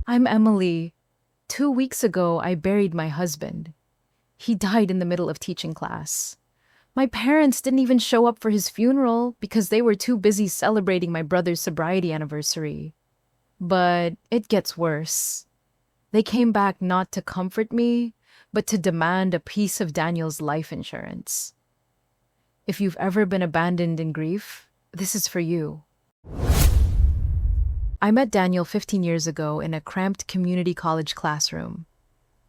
I'm Emily. 2 weeks ago, I buried my husband. He died in the middle of teaching class. My parents didn't even show up for his funeral because they were too busy celebrating my brother's sobriety anniversary. But it gets worse. They came back not to comfort me, but to demand a piece of Daniel's life insurance. If you've ever been abandoned in grief, this is for you. I met Daniel 15 years ago in a cramped community college classroom.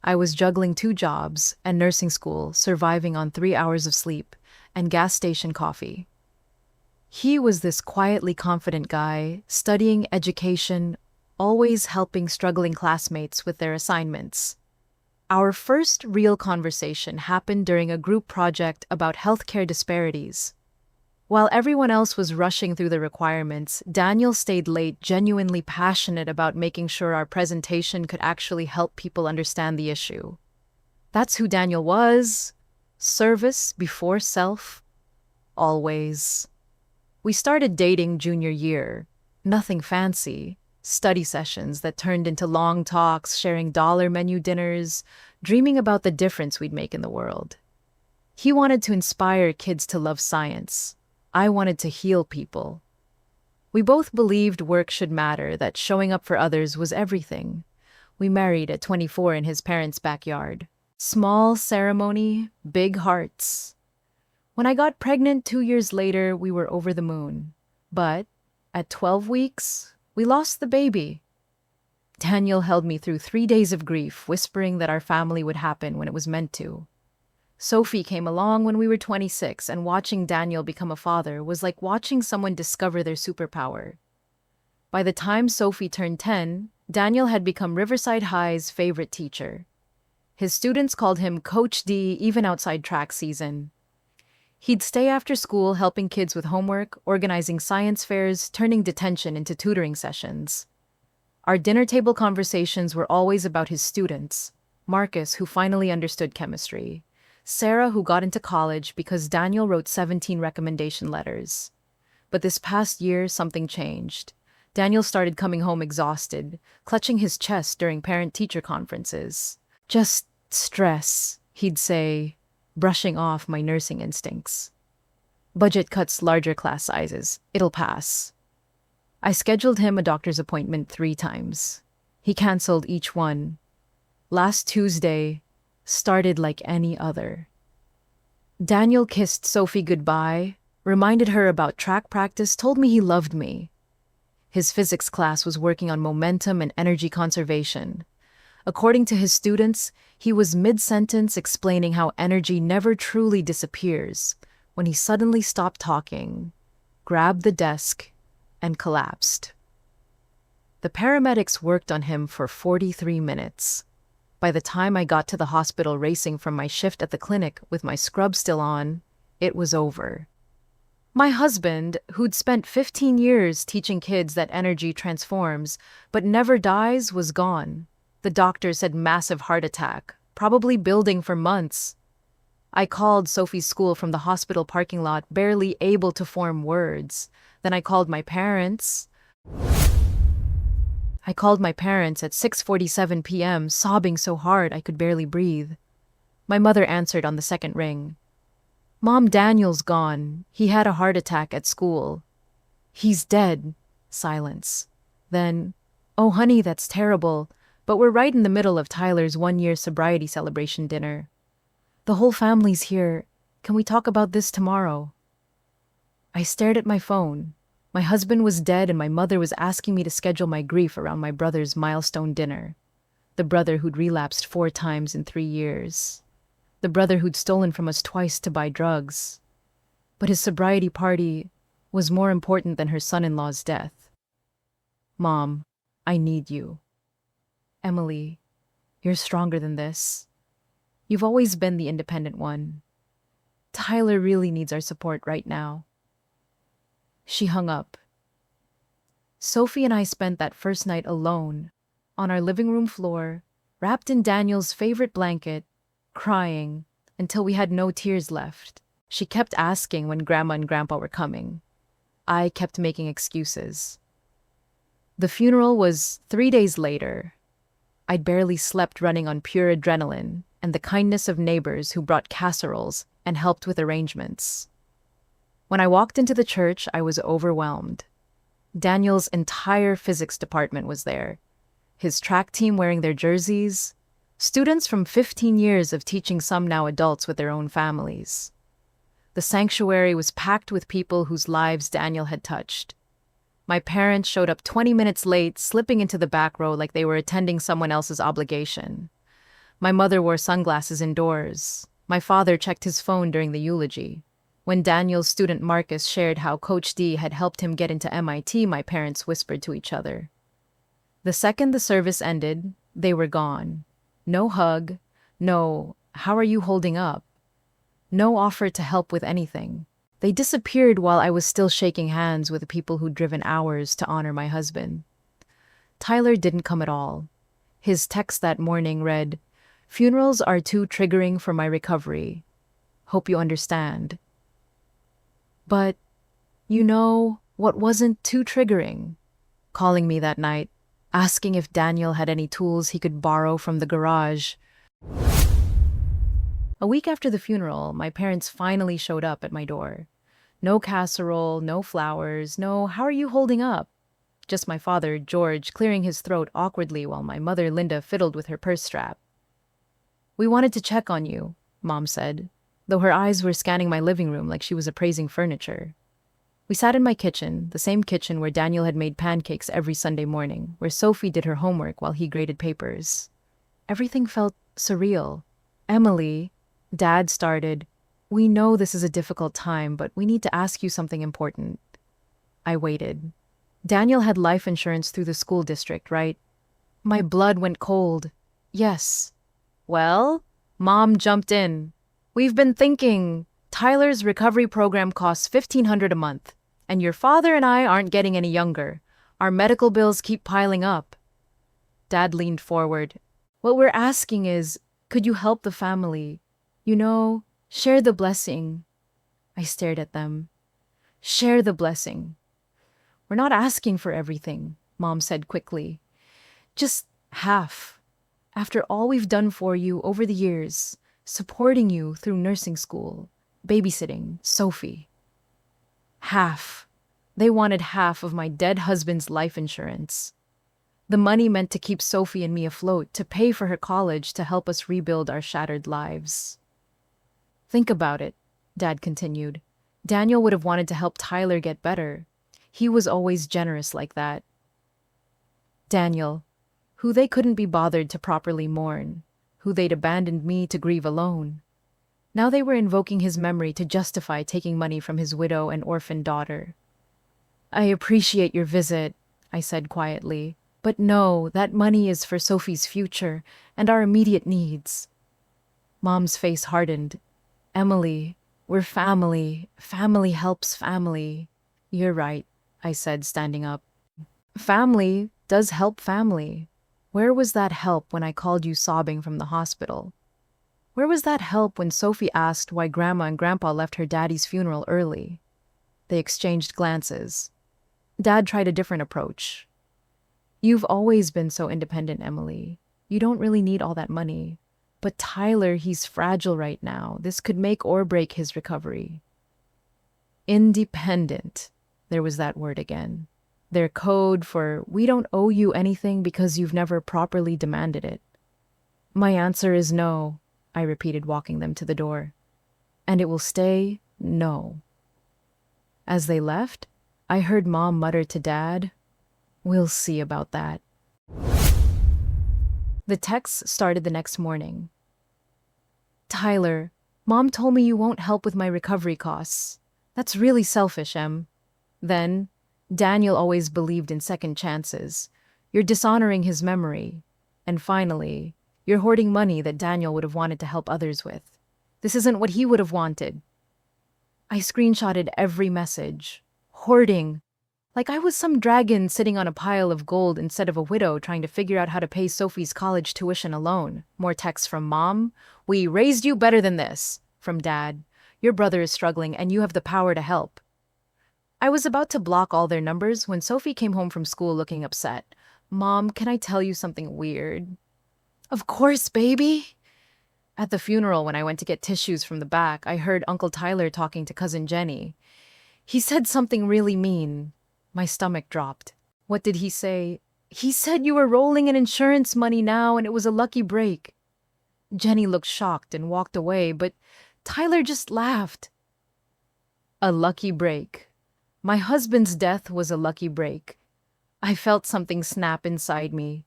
I was juggling two jobs and nursing school, surviving on 3 hours of sleep and gas station coffee. He was this quietly confident guy, studying education, always helping struggling classmates with their assignments. Our first real conversation happened during a group project about healthcare disparities. While everyone else was rushing through the requirements, Daniel stayed late, genuinely passionate about making sure our presentation could actually help people understand the issue. That's who Daniel was. Service before self. Always. We started dating junior year. Nothing fancy. Study sessions that turned into long talks, sharing dollar menu dinners, dreaming about the difference we'd make in the world. He wanted to inspire kids to love science. I wanted to heal people. We both believed work should matter, that showing up for others was everything. We married at 24 in his parents' backyard. Small ceremony, big hearts. When I got pregnant 2 years later, we were over the moon. But at 12 weeks, we lost the baby. Daniel held me through 3 days of grief, whispering that our family would happen when it was meant to. Sophie came along when we were 26, and watching Daniel become a father was like watching someone discover their superpower. By the time Sophie turned 10, Daniel had become Riverside High's favorite teacher. His students called him Coach D even outside track season. He'd stay after school helping kids with homework, organizing science fairs, turning detention into tutoring sessions. Our dinner table conversations were always about his students: Marcus, who finally understood chemistry; Sarah, who got into college because Daniel wrote 17 recommendation letters. But this past year, something changed. Daniel started coming home exhausted, clutching his chest during parent-teacher conferences. "Just stress," he'd say, brushing off my nursing instincts. "Budget cuts, larger class sizes. It'll pass." I scheduled him a doctor's appointment 3 times. He canceled each one. Last Tuesday started like any other. Daniel kissed Sophie goodbye, reminded her about track practice, told me he loved me. His physics class was working on momentum and energy conservation. According to his students, he was mid-sentence explaining how energy never truly disappears when he suddenly stopped talking, grabbed the desk, and collapsed. The paramedics worked on him for 43 minutes. By the time I got to the hospital racing from my shift at the clinic with my scrub still on, it was over. My husband, who'd spent 15 years teaching kids that energy transforms but never dies, was gone. The doctor said massive heart attack, probably building for months. I called Sophie's school from the hospital parking lot, barely able to form words. Then I called my parents. At 6:47 p.m., sobbing so hard I could barely breathe. My mother answered on the second ring. "Mom, Daniel's gone. He had a heart attack at school." "He's dead." Silence. Then, "Oh, honey, that's terrible. But we're right in the middle of Tyler's 1-year sobriety celebration dinner. The whole family's here. Can we talk about this tomorrow?" I stared at my phone. My husband was dead, and my mother was asking me to schedule my grief around my brother's milestone dinner. The brother who'd relapsed 4 times in 3 years. The brother who'd stolen from us twice to buy drugs. But his sobriety party was more important than her son-in-law's death. "Mom, I need you." "Emily, you're stronger than this. You've always been the independent one. Tyler really needs our support right now." She hung up. Sophie and I spent that first night alone, on our living room floor, wrapped in Daniel's favorite blanket, crying until we had no tears left. She kept asking when Grandma and Grandpa were coming. I kept making excuses. The funeral was 3 days later, I'd barely slept running on pure adrenaline and the kindness of neighbors who brought casseroles and helped with arrangements. When I walked into the church, I was overwhelmed. Daniel's entire physics department was there, his track team wearing their jerseys, students from 15 years of teaching, some now adults with their own families. The sanctuary was packed with people whose lives Daniel had touched. My parents showed up 20 minutes late, slipping into the back row like they were attending someone else's obligation. My mother wore sunglasses indoors. My father checked his phone during the eulogy. When Daniel's student Marcus shared how Coach D had helped him get into MIT, my parents whispered to each other. The second the service ended, they were gone. No hug, no, "How are you holding up?" No offer to help with anything. They disappeared while I was still shaking hands with the people who'd driven hours to honor my husband. Tyler didn't come at all. His text that morning read, "Funerals are too triggering for my recovery. Hope you understand." But, what wasn't too triggering? Calling me that night, asking if Daniel had any tools he could borrow from the garage. A week after the funeral, my parents finally showed up at my door. No casserole, no flowers, no "How are you holding up?" Just my father, George, clearing his throat awkwardly while my mother, Linda, fiddled with her purse strap. "We wanted to check on you," Mom said, though her eyes were scanning my living room like she was appraising furniture. We sat in my kitchen, the same kitchen where Daniel had made pancakes every Sunday morning, where Sophie did her homework while he graded papers. Everything felt surreal. "Emily," Dad started, "we know this is a difficult time, but we need to ask you something important." I waited. "Daniel had life insurance through the school district, right?" My blood went cold. "Yes." "Well," Mom jumped in, "we've been thinking. Tyler's recovery program costs $1,500 a month, and your father and I aren't getting any younger. Our medical bills keep piling up." Dad leaned forward. "What we're asking is, could you help the family? Share the blessing." I stared at them. "Share the blessing." "We're not asking for everything," Mom said quickly. "Just half. After all we've done for you over the years, supporting you through nursing school, babysitting, Sophie." Half. They wanted half of my dead husband's life insurance. The money meant to keep Sophie and me afloat, to pay for her college, to help us rebuild our shattered lives. "Think about it," Dad continued. "Daniel would have wanted to help Tyler get better. He was always generous like that." Daniel, who they couldn't be bothered to properly mourn, who they'd abandoned me to grieve alone. Now they were invoking his memory to justify taking money from his widow and orphaned daughter. "I appreciate your visit," I said quietly, "but no, that money is for Sophie's future and our immediate needs." Mom's face hardened. "Emily, we're family. Family helps family." "You're right," I said, standing up. "Family does help family. Where was that help when I called you sobbing from the hospital? Where was that help when Sophie asked why Grandma and Grandpa left her daddy's funeral early?" They exchanged glances. Dad tried a different approach. "You've always been so independent, Emily. You don't really need all that money. But Tyler, he's fragile right now. This could make or break his recovery." Independent. There was that word again. Their code for, "We don't owe you anything because you've never properly demanded it." "My answer is no," I repeated, walking them to the door. "And it will stay no." As they left, I heard Mom mutter to Dad, "We'll see about that." The texts started the next morning. "Tyler, Mom told me you won't help with my recovery costs. That's really selfish, Em." Then, "Daniel always believed in second chances. You're dishonoring his memory." And finally, "You're hoarding money that Daniel would have wanted to help others with. This isn't what he would have wanted." I screenshotted every message. Hoarding. Like I was some dragon sitting on a pile of gold instead of a widow trying to figure out how to pay Sophie's college tuition alone. More texts from Mom. "We raised you better than this." From Dad. "Your brother is struggling and you have the power to help." I was about to block all their numbers when Sophie came home from school looking upset. "Mom, can I tell you something weird?" Of course, baby. At the funeral, when I went to get tissues from the back, I heard Uncle Tyler talking to Cousin Jenny. He said something really mean. My stomach dropped. What did he say? He said you were rolling in insurance money now and it was a lucky break. Jenny looked shocked and walked away, but Tyler just laughed. A lucky break. My husband's death was a lucky break. I felt something snap inside me.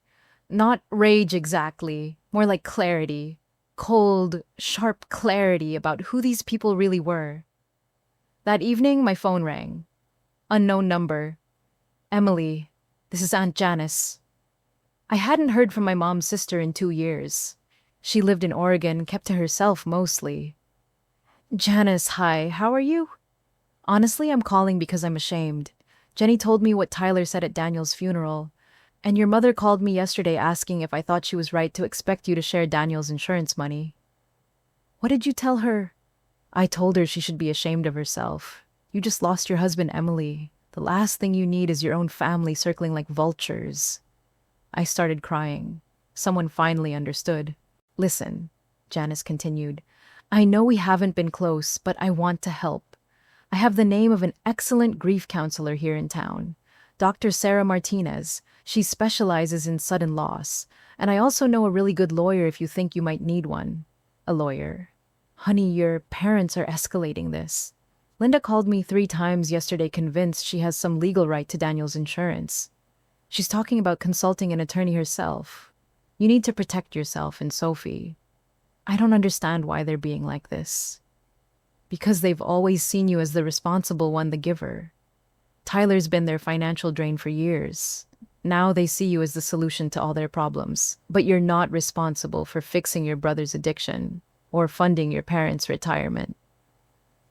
Not rage exactly, more like clarity. Cold, sharp clarity about who these people really were. That evening, my phone rang. Unknown number. Emily, this is Aunt Janice. I hadn't heard from my mom's sister in 2 years. She lived in Oregon, kept to herself mostly. Janice, hi, how are you? Honestly, I'm calling because I'm ashamed. Jenny told me what Tyler said at Daniel's funeral, and your mother called me yesterday asking if I thought she was right to expect you to share Daniel's insurance money. What did you tell her? I told her she should be ashamed of herself. You just lost your husband, Emily. The last thing you need is your own family circling like vultures. I started crying. Someone finally understood. Listen, Janice continued. I know we haven't been close, but I want to help. I have the name of an excellent grief counselor here in town, Dr. Sarah Martinez. She specializes in sudden loss. And I also know a really good lawyer if you think you might need one. A lawyer. Honey, your parents are escalating this. Linda called me 3 times yesterday convinced she has some legal right to Daniel's insurance. She's talking about consulting an attorney herself. You need to protect yourself and Sophie. I don't understand why they're being like this. Because they've always seen you as the responsible one, the giver. Tyler's been their financial drain for years. Now they see you as the solution to all their problems. But you're not responsible for fixing your brother's addiction or funding your parents' retirement.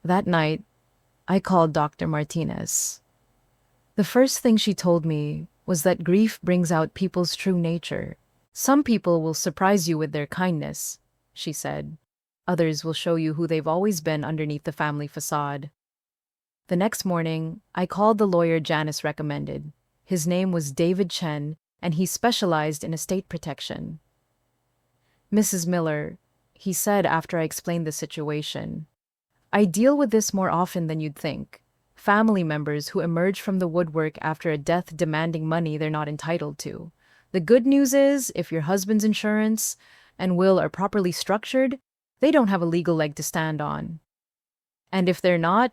That night, I called Dr. Martinez. The first thing she told me was that grief brings out people's true nature. Some people will surprise you with their kindness, she said. Others will show you who they've always been underneath the family facade. The next morning, I called the lawyer Janice recommended. His name was David Chen, and he specialized in estate protection. Mrs. Miller, he said after I explained the situation, I deal with this more often than you'd think. Family members who emerge from the woodwork after a death demanding money they're not entitled to. The good news is, if your husband's insurance and will are properly structured, they don't have a legal leg to stand on. And if they're not,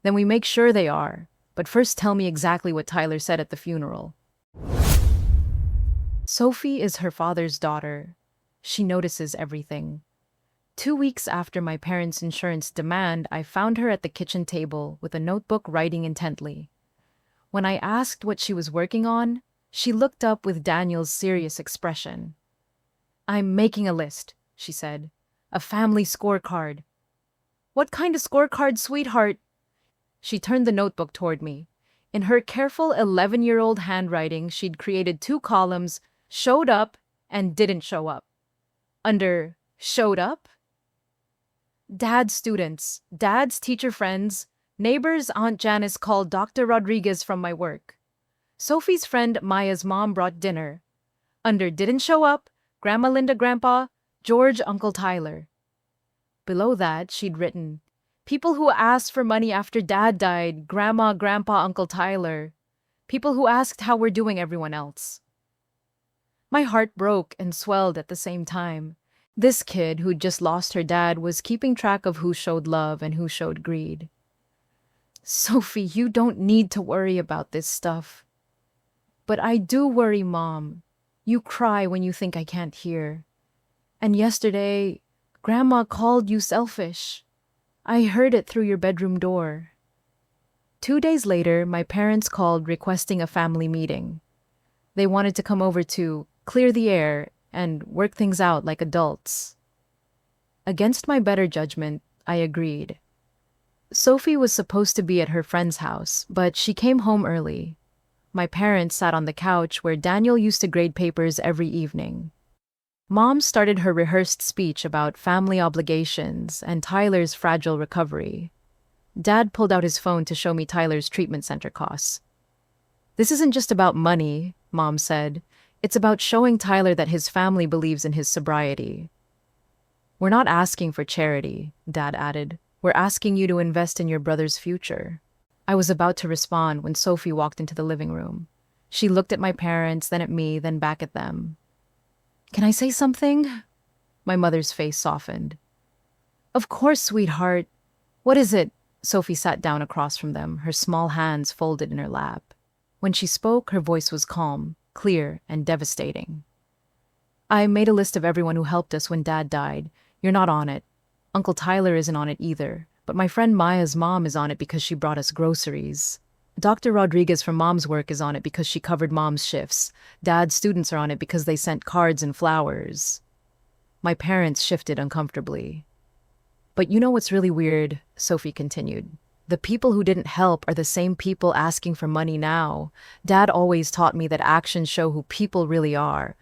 then we make sure they are. But first tell me exactly what Tyler said at the funeral. Sophie is her father's daughter. She notices everything. 2 weeks after my parents' insurance demand, I found her at the kitchen table with a notebook writing intently. When I asked what she was working on, she looked up with Daniel's serious expression. I'm making a list, she said. A family scorecard. What kind of scorecard, sweetheart? She turned the notebook toward me. In her careful 11-year-old handwriting, she'd created 2 columns, showed up and didn't show up. Under showed up? Dad's students, Dad's teacher friends, neighbors Aunt Janice called Dr. Rodriguez from my work. Sophie's friend Maya's mom brought dinner. Under didn't show up, Grandma Linda, Grandpa, George, Uncle Tyler. Below that, she'd written, people who asked for money after Dad died, Grandma, Grandpa, Uncle Tyler. People who asked how we're doing, everyone else. My heart broke and swelled at the same time. This kid who'd just lost her dad was keeping track of who showed love and who showed greed. Sophie, you don't need to worry about this stuff. But I do worry, Mom. You cry when you think I can't hear. And yesterday, Grandma called you selfish. I heard it through your bedroom door. 2 days later, my parents called requesting a family meeting. They wanted to come over to clear the air and work things out like adults. Against my better judgment, I agreed. Sophie was supposed to be at her friend's house, but she came home early. My parents sat on the couch where Daniel used to grade papers every evening. Mom started her rehearsed speech about family obligations and Tyler's fragile recovery. Dad pulled out his phone to show me Tyler's treatment center costs. This isn't just about money, Mom said. It's about showing Tyler that his family believes in his sobriety. We're not asking for charity, Dad added. We're asking you to invest in your brother's future. I was about to respond when Sophie walked into the living room. She looked at my parents, then at me, then back at them. Can I say something? My mother's face softened. Of course, sweetheart. What is it? Sophie sat down across from them, her small hands folded in her lap. When she spoke, her voice was calm, clear, and devastating. I made a list of everyone who helped us when Dad died. You're not on it. Uncle Tyler isn't on it either, but my friend Maya's mom is on it because she brought us groceries. Dr. Rodriguez from Mom's work is on it because she covered Mom's shifts. Dad's students are on it because they sent cards and flowers. My parents shifted uncomfortably. But you know what's really weird, Sophie continued. The people who didn't help are the same people asking for money now. Dad always taught me that actions show who people really are.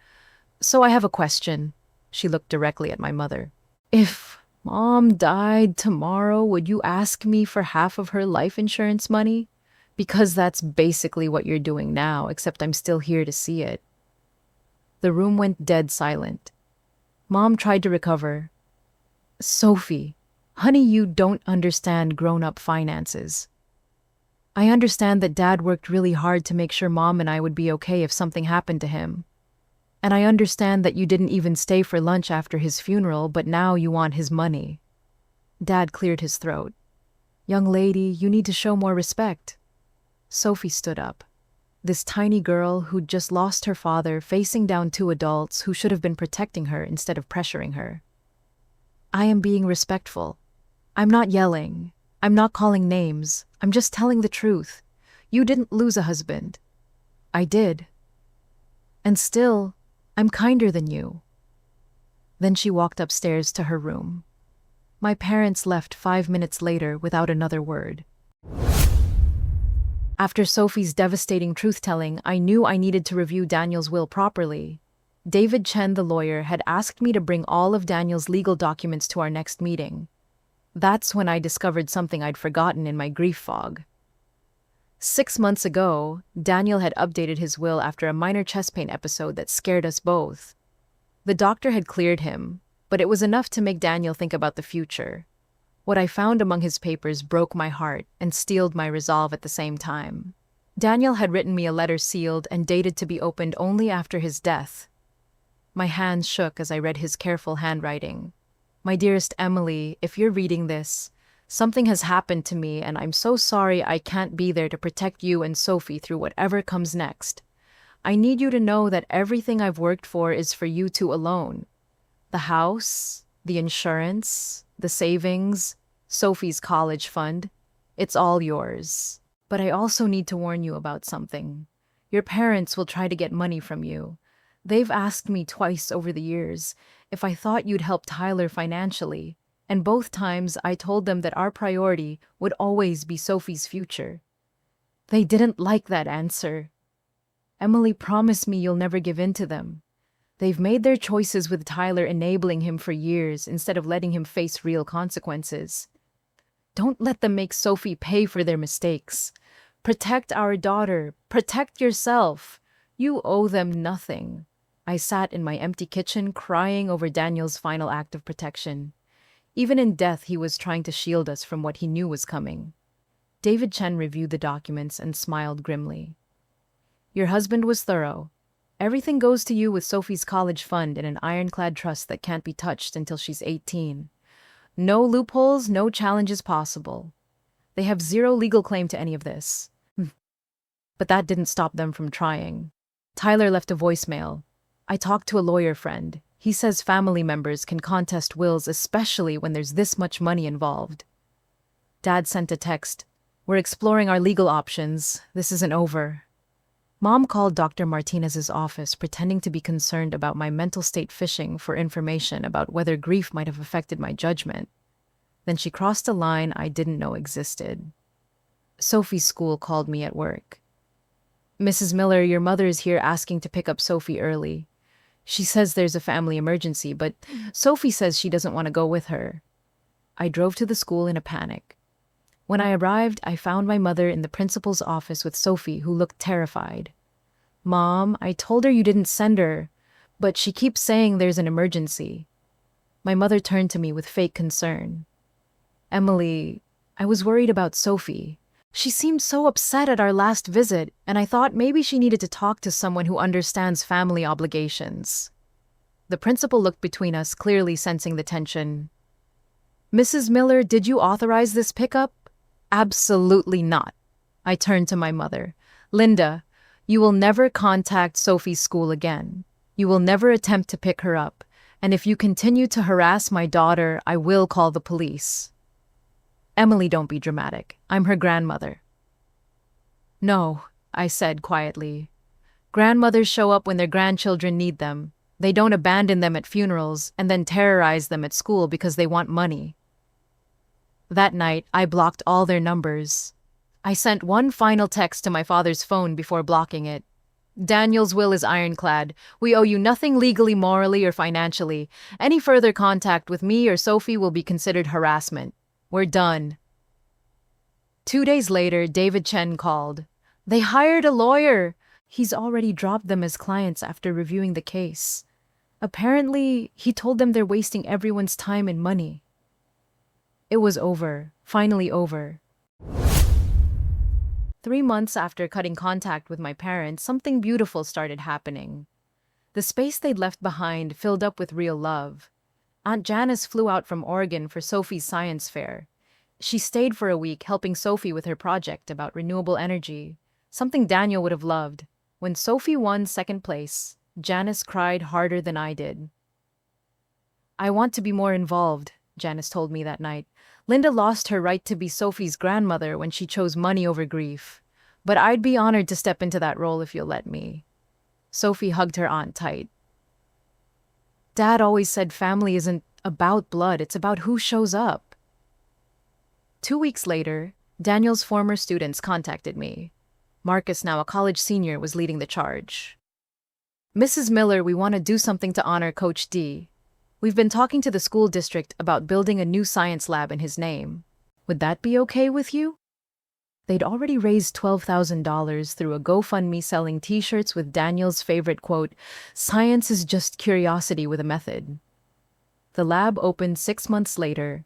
So I have a question. She looked directly at my mother. If Mom died tomorrow, would you ask me for half of her life insurance money? Because that's basically what you're doing now, except I'm still here to see it. The room went dead silent. Mom tried to recover. Sophie, honey, you don't understand grown-up finances. I understand that Dad worked really hard to make sure Mom and I would be okay if something happened to him. And I understand that you didn't even stay for lunch after his funeral, but now you want his money. Dad cleared his throat. Young lady, you need to show more respect. Sophie stood up. This tiny girl who'd just lost her father, facing down two adults who should have been protecting her instead of pressuring her. I am being respectful. I'm not yelling. I'm not calling names. I'm just telling the truth. You didn't lose a husband. I did. And still, I'm kinder than you. Then she walked upstairs to her room. My parents left 5 minutes later without another word. After Sophie's devastating truth-telling, I knew I needed to review Daniel's will properly. David Chen, the lawyer, had asked me to bring all of Daniel's legal documents to our next meeting. That's when I discovered something I'd forgotten in my grief fog. 6 months ago, Daniel had updated his will after a minor chest pain episode that scared us both. The doctor had cleared him, but it was enough to make Daniel think about the future. What I found among his papers broke my heart and steeled my resolve at the same time. Daniel had written me a letter sealed and dated to be opened only after his death. My hands shook as I read his careful handwriting. My dearest Emily, if you're reading this, something has happened to me and I'm so sorry I can't be there to protect you and Sophie through whatever comes next. I need you to know that everything I've worked for is for you two alone. The house, the insurance, the savings, Sophie's college fund, it's all yours. But I also need to warn you about something. Your parents will try to get money from you. They've asked me twice over the years if I thought you'd help Tyler financially, and both times I told them that our priority would always be Sophie's future. They didn't like that answer. Emily, promise me you'll never give in to them. They've made their choices with Tyler enabling him for years instead of letting him face real consequences. Don't let them make Sophie pay for their mistakes. Protect our daughter. Protect yourself. You owe them nothing. I sat in my empty kitchen crying over Daniel's final act of protection. Even in death, he was trying to shield us from what he knew was coming. David Chen reviewed the documents and smiled grimly. Your husband was thorough. Everything goes to you with Sophie's college fund in an ironclad trust that can't be touched until she's 18. No loopholes, no challenges possible. They have zero legal claim to any of this. But that didn't stop them from trying. Tyler left a voicemail. I talked to a lawyer friend. He says family members can contest wills, especially when there's this much money involved. Dad sent a text. We're exploring our legal options. This isn't over. Mom called Dr. Martinez's office, pretending to be concerned about my mental state, fishing for information about whether grief might have affected my judgment. Then she crossed a line I didn't know existed. Sophie's school called me at work. Mrs. Miller, your mother is here asking to pick up Sophie early. She says there's a family emergency, but Sophie says she doesn't want to go with her. I drove to the school in a panic. When I arrived, I found my mother in the principal's office with Sophie, who looked terrified. Mom, I told her you didn't send her, but she keeps saying there's an emergency. My mother turned to me with fake concern. Emily, I was worried about Sophie. She seemed so upset at our last visit, and I thought maybe she needed to talk to someone who understands family obligations. The principal looked between us, clearly sensing the tension. Mrs. Miller, did you authorize this pickup? Absolutely not. I turned to my mother. Linda, you will never contact Sophie's school again. You will never attempt to pick her up, and if you continue to harass my daughter, I will call the police. Emily, don't be dramatic. I'm her grandmother. No, I said quietly. Grandmothers show up when their grandchildren need them. They don't abandon them at funerals and then terrorize them at school because they want money. That night, I blocked all their numbers. I sent one final text to my father's phone before blocking it. Daniel's will is ironclad. We owe you nothing legally, morally, or financially. Any further contact with me or Sophie will be considered harassment. We're done. 2 days later, David Chen called. They hired a lawyer. He's already dropped them as clients after reviewing the case. Apparently, he told them they're wasting everyone's time and money. It was over, finally over. 3 months after cutting contact with my parents, something beautiful started happening. The space they'd left behind filled up with real love. Aunt Janice flew out from Oregon for Sophie's science fair. She stayed for a week helping Sophie with her project about renewable energy, something Daniel would have loved. When Sophie won second place, Janice cried harder than I did. I want to be more involved, Janice told me that night. Linda lost her right to be Sophie's grandmother when she chose money over grief. But I'd be honored to step into that role if you'll let me. Sophie hugged her aunt tight. Dad always said family isn't about blood, it's about who shows up. 2 weeks later, Daniel's former students contacted me. Marcus, now a college senior, was leading the charge. Mrs. Miller, we want to do something to honor Coach D. We've been talking to the school district about building a new science lab in his name. Would that be okay with you? They'd already raised $12,000 through a GoFundMe selling t-shirts with Daniel's favorite quote, "Science is just curiosity with a method." The lab opened 6 months later.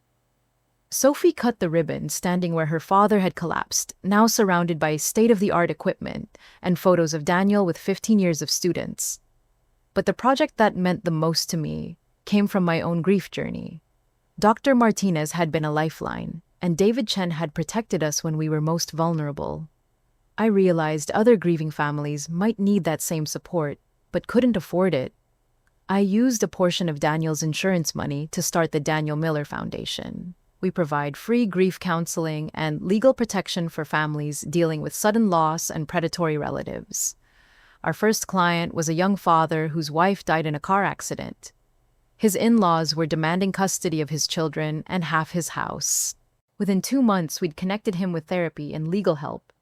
Sophie cut the ribbon, standing where her father had collapsed, now surrounded by state-of-the-art equipment and photos of Daniel with 15 years of students. But the project that meant the most to me came from my own grief journey. Dr. Martinez had been a lifeline, and David Chen had protected us when we were most vulnerable. I realized other grieving families might need that same support, but couldn't afford it. I used a portion of Daniel's insurance money to start the Daniel Miller Foundation. We provide free grief counseling and legal protection for families dealing with sudden loss and predatory relatives. Our first client was a young father whose wife died in a car accident. His in-laws were demanding custody of his children and half his house. Within 2 months, we'd connected him with therapy and legal help.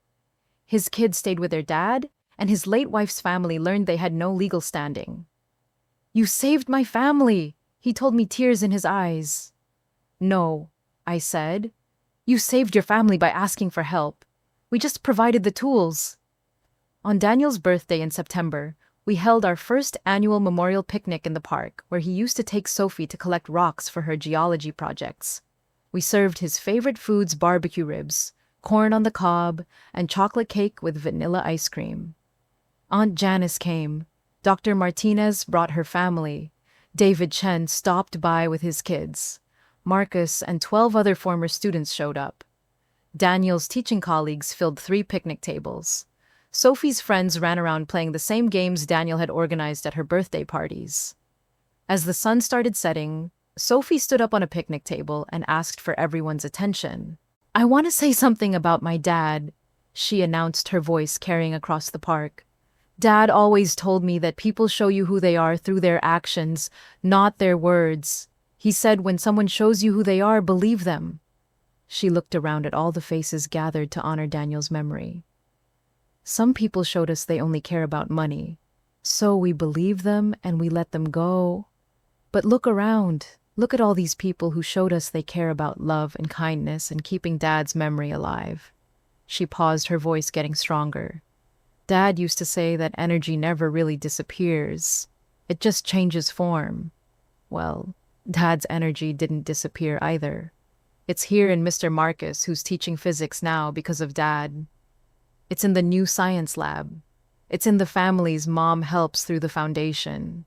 His kids stayed with their dad, and his late wife's family learned they had no legal standing. "You saved my family," he told me, tears in his eyes. "No," I said. "You saved your family by asking for help. We just provided the tools." On Daniel's birthday in September, we held our first annual memorial picnic in the park, where he used to take Sophie to collect rocks for her geology projects. We served his favorite foods: barbecue ribs, corn on the cob, and chocolate cake with vanilla ice cream. Aunt Janice came. Dr. Martinez brought her family. David Chen stopped by with his kids. Marcus and 12 other former students showed up. Daniel's teaching colleagues filled 3 picnic tables. Sophie's friends ran around playing the same games Daniel had organized at her birthday parties. As the sun started setting, Sophie stood up on a picnic table and asked for everyone's attention. "I want to say something about my dad," she announced, her voice carrying across the park. "Dad always told me that people show you who they are through their actions, not their words. He said when someone shows you who they are, believe them." She looked around at all the faces gathered to honor Daniel's memory. "Some people showed us they only care about money, so we believe them and we let them go. But look around. Look at all these people who showed us they care about love and kindness and keeping Dad's memory alive." She paused, her voice getting stronger. Dad used to say that energy never really disappears, it just changes form. Well, Dad's energy didn't disappear either. It's here in Mr. Marcus, who's teaching physics now because of Dad. It's in the new science lab. It's in the families Mom helps through the foundation.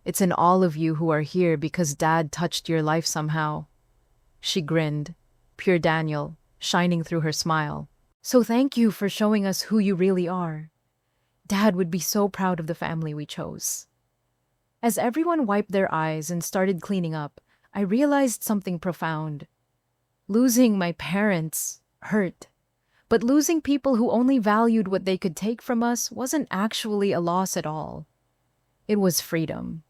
It's in all of you who are here because Dad touched your life somehow. She grinned, pure Daniel, shining through her smile. So thank you for showing us who you really are. Dad would be so proud of the family we chose. As everyone wiped their eyes and started cleaning up, I realized something profound. Losing my parents hurt, but losing people who only valued what they could take from us wasn't actually a loss at all. It was freedom.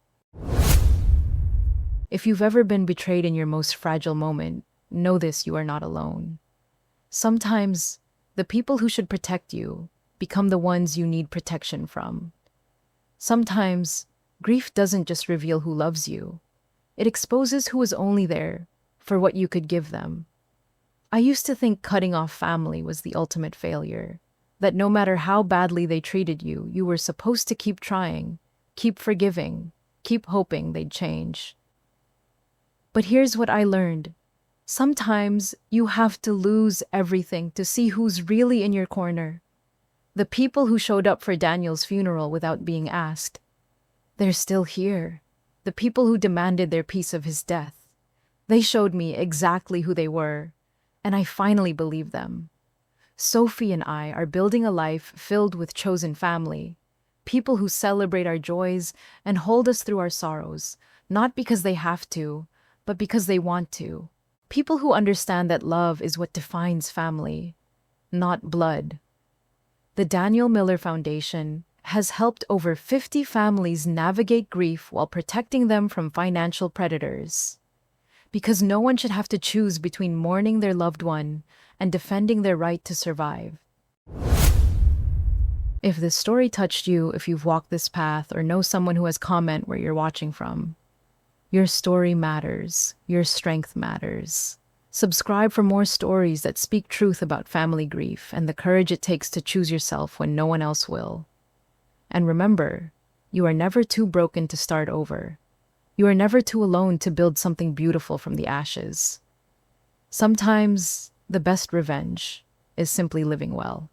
If you've ever been betrayed in your most fragile moment, know this: you are not alone. Sometimes, the people who should protect you become the ones you need protection from. Sometimes, grief doesn't just reveal who loves you. It exposes who was only there for what you could give them. I used to think cutting off family was the ultimate failure, that no matter how badly they treated you, you were supposed to keep trying, keep forgiving, keep hoping they'd change. But here's what I learned. Sometimes you have to lose everything to see who's really in your corner. The people who showed up for Daniel's funeral without being asked, they're still here. The people who demanded their piece of his death, they showed me exactly who they were, and I finally believed them. Sophie and I are building a life filled with chosen family, people who celebrate our joys and hold us through our sorrows, not because they have to, but because they want to. People who understand that love is what defines family, not blood. The Daniel Miller Foundation has helped over 50 families navigate grief while protecting them from financial predators. Because no one should have to choose between mourning their loved one and defending their right to survive. If this story touched you, if you've walked this path or know someone who has comment where you're watching from, your story matters. Your strength matters. Subscribe for more stories that speak truth about family grief and the courage it takes to choose yourself when no one else will. And remember, you are never too broken to start over. You are never too alone to build something beautiful from the ashes. Sometimes the best revenge is simply living well.